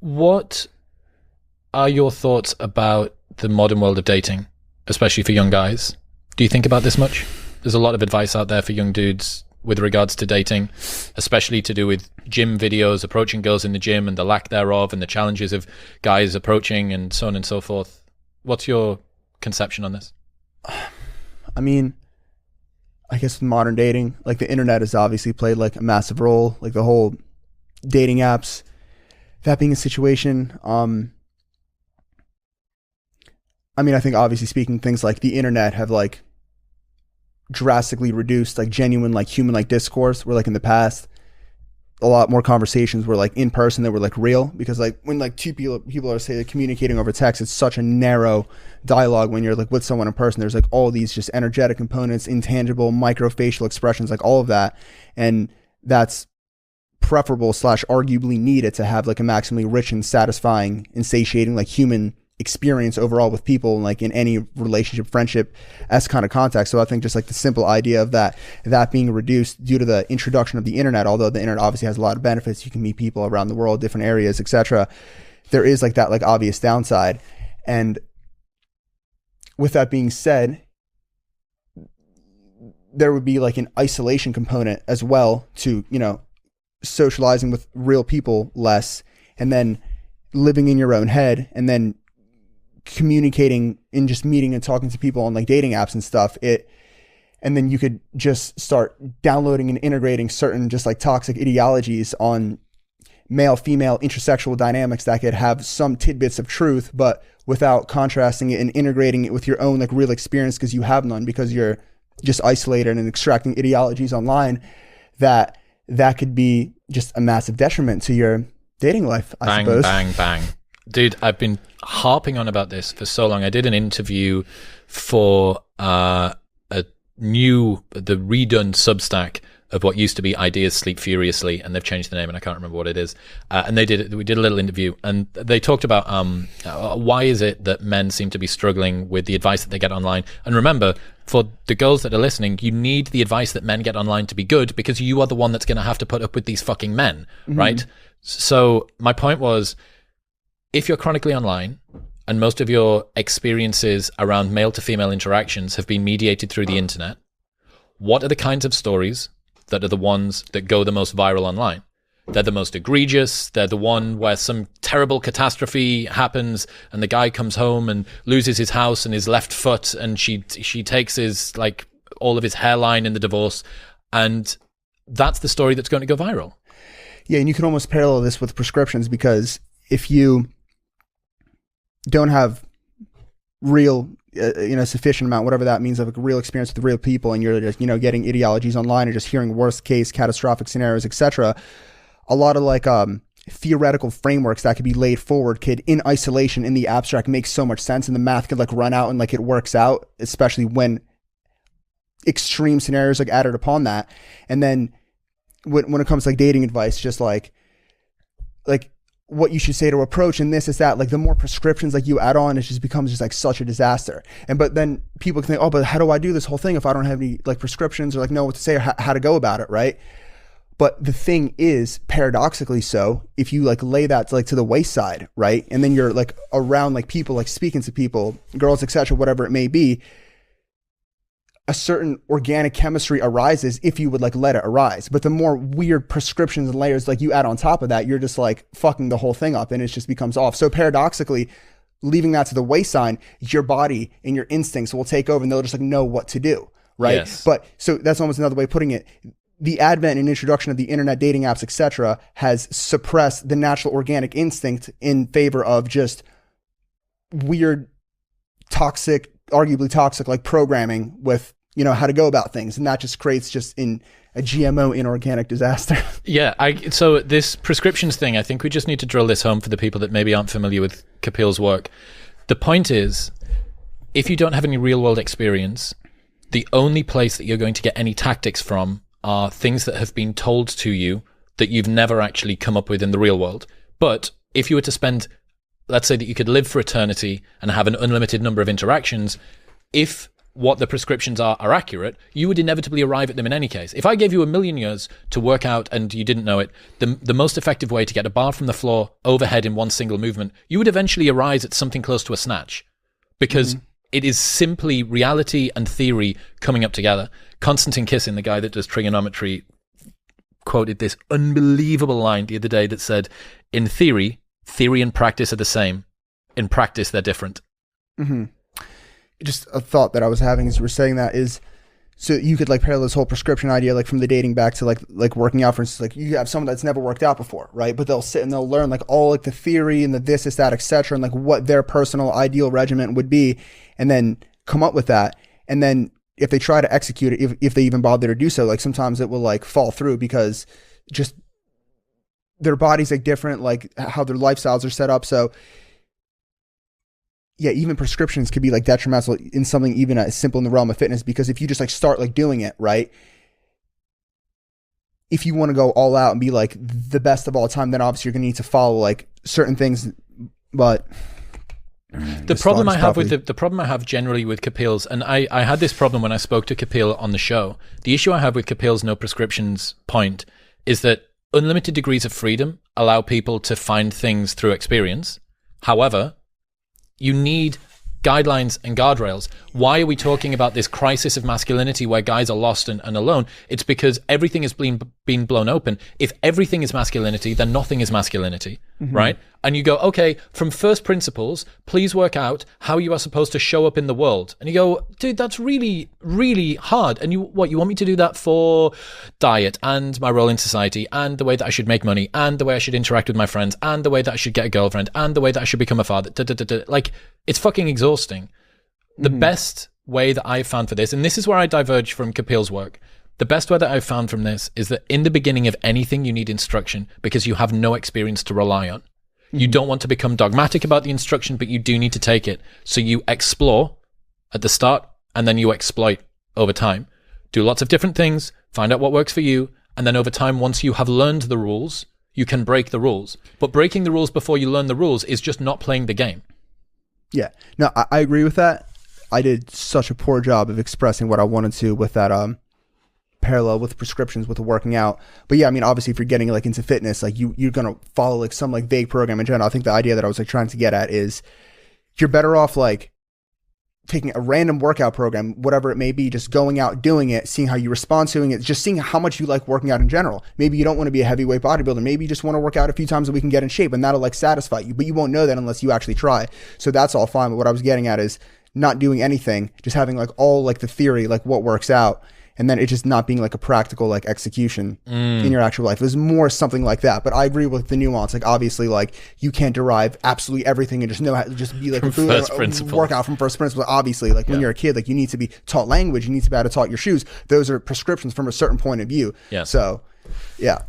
What are your thoughts about the modern world of dating, especially for young guys? Do you think about this much? There's a lot of advice out there for young dudes with regards to dating, especially to do with gym videos, approaching girls in the gym and the lack thereof, and the challenges of guys approaching and so on and so forth. What's your conception on this? I mean, I guess with modern dating, like the internet has obviously played like a massive role, like the whole dating apps, that being a situation. I mean, I think obviously speaking, things like the internet have like drastically reduced like genuine like human like discourse, where like in the past a lot more conversations were like in person, that were like real, because like when like two people are say communicating over text, it's such a narrow dialogue. When you're like with someone in person, there's like all these just energetic components, intangible microfacial expressions, like all of that, and that's preferable / arguably needed to have like a maximally rich and satisfying and satiating like human experience overall with people, like in any relationship, friendship as kind of context. So I think just like the simple idea of that being reduced due to the introduction of the internet, although the internet obviously has a lot of benefits, you can meet people around the world, different areas, etc., there is like that like obvious downside. And with that being said, there would be like an isolation component as well to, you know, socializing with real people less, and then living in your own head, and then communicating and just meeting and talking to people on like dating apps and stuff. And then you could just start downloading and integrating certain just like toxic ideologies on male, female, intersexual dynamics that could have some tidbits of truth, but without contrasting it and integrating it with your own like real experience, because you have none, because you're just isolated and extracting ideologies online, that could be just a massive detriment to your dating life, I suppose. Bang. Dude, I've been harping on about this for so long. I did an interview for the redone Substack of what used to be Ideas Sleep Furiously, and they've changed the name and I can't remember what it is. And we did a little interview, and they talked about why is it that men seem to be struggling with the advice that they get online. And remember, for the girls that are listening, you need the advice that men get online to be good, because you are the one that's going to have to put up with these fucking men, right? So my point was, if you're chronically online and most of your experiences around male to female interactions have been mediated through the internet, what are the kinds of stories that are the ones that go the most viral online? They're the most egregious. They're the one where some terrible catastrophe happens and the guy comes home and loses his house and his left foot, and she takes his like all of his hairline in the divorce, and that's the story that's going to go viral. Yeah, and you can almost parallel this with prescriptions, because if you don't have real, sufficient amount, whatever that means, of a real experience with real people, and you're just, getting ideologies online and just hearing worst case catastrophic scenarios, etc., a lot of like theoretical frameworks that could be laid forward could, in isolation, in the abstract, make so much sense, and the math could like run out and like it works out, especially when extreme scenarios like added upon that. And then when it comes to like dating advice, just like what you should say to approach and this is that, like the more prescriptions like you add on, it just becomes just like such a disaster. But then people can think, oh, but how do I do this whole thing if I don't have any like prescriptions or like know what to say or how to go about it, right? But the thing is, paradoxically so, if you like lay that like to the wayside, right, and then you're like around like people, like speaking to people, girls, etc., whatever it may be, a certain organic chemistry arises if you would like let it arise. But the more weird prescriptions and layers like you add on top of that, you're just like fucking the whole thing up, and it just becomes off. So paradoxically, leaving that to the wayside, your body and your instincts will take over, and they'll just like know what to do, right? Yes. But so that's almost another way of putting it. The advent and introduction of the internet, dating apps, etc., has suppressed the natural organic instinct in favor of just weird, toxic, arguably toxic, like programming with, how to go about things. And that just creates just a GMO inorganic disaster. Yeah. So this prescriptions thing, I think we just need to drill this home for the people that maybe aren't familiar with Kapil's work. The point is, if you don't have any real world experience, the only place that you're going to get any tactics from are things that have been told to you that you've never actually come up with in the real world. But if you were to spend, let's say that you could live for eternity and have an unlimited number of interactions, if what the prescriptions are accurate, you would inevitably arrive at them in any case. If I gave you 1,000,000 years to work out and you didn't know it, the most effective way to get a bar from the floor overhead in one single movement, you would eventually arise at something close to a snatch, because it is simply reality and theory coming up together. Konstantin Kisin, the guy that does trigonometry, quoted this unbelievable line the other day that said, in theory and practice are the same. In practice, they're different. Mm-hmm. Just a thought that I was having as you were saying that is, so you could like parallel this whole prescription idea, like from the dating back to like working out, for instance. Like you have someone that's never worked out before, right? But they'll sit and they'll learn like all like the theory and the this, that, etc., and like what their personal ideal regimen would be, and then come up with that. And then if they try to execute it, if they even bother to do so, like sometimes it will like fall through because just their body's like different, like how their lifestyles are set up. So yeah, even prescriptions could be like detrimental in something even as simple in the realm of fitness, because if you just like start like doing it, right? If you want to go all out and be like the best of all time, then obviously you're going to need to follow like certain things. But the problem I have with the problem I have generally with Kapil's, and I had this problem when I spoke to Kapil on the show. The issue I have with Kapil's no prescriptions point is that unlimited degrees of freedom allow people to find things through experience. However, you need guidelines and guardrails. Why are we talking about this crisis of masculinity where guys are lost and alone? It's because everything has been blown open. If everything is masculinity, then nothing is masculinity, right? And you go, okay, from first principles, please work out how you are supposed to show up in the world. And you go, dude, that's really, really hard. And you want me to do that for diet and my role in society and the way that I should make money and the way I should interact with my friends and the way that I should get a girlfriend and the way that I should become a father. Like, it's fucking exhausting. The best way that I've found for this, and this is where I diverge from Kapil's work, the best way that I've found from this is that in the beginning of anything, you need instruction because you have no experience to rely on. You don't want to become dogmatic about the instruction, but you do need to take it. So you explore at the start and then you exploit over time. Do lots of different things, find out what works for you, and then over time, once you have learned the rules, you can break the rules. But breaking the rules before you learn the rules is just not playing the game. Yeah, no, I agree with that. I did such a poor job of expressing what I wanted to with that parallel with prescriptions with the working out. But yeah, I mean, obviously if you're getting like into fitness, like you're going to follow like some like vague program in general. I think the idea that I was like trying to get at is you're better off like taking a random workout program, whatever it may be, just going out, doing it, seeing how you respond to it, just seeing how much you like working out in general. Maybe you don't want to be a heavyweight bodybuilder. Maybe you just want to work out a few times a week and get in shape, and that'll like satisfy you, but you won't know that unless you actually try. So that's all fine. But what I was getting at is not doing anything, just having like all like the theory, like what works out, and then it just not being like a practical like execution in your actual life. It was more something like that. But I agree with the nuance. Like obviously, like you can't derive absolutely everything and just know how to just be like from first principles. Work out from first principles. Obviously, like when you're a kid, like you need to be taught language. You need to be able to taught your shoes. Those are prescriptions from a certain point of view. Yeah. So, yeah.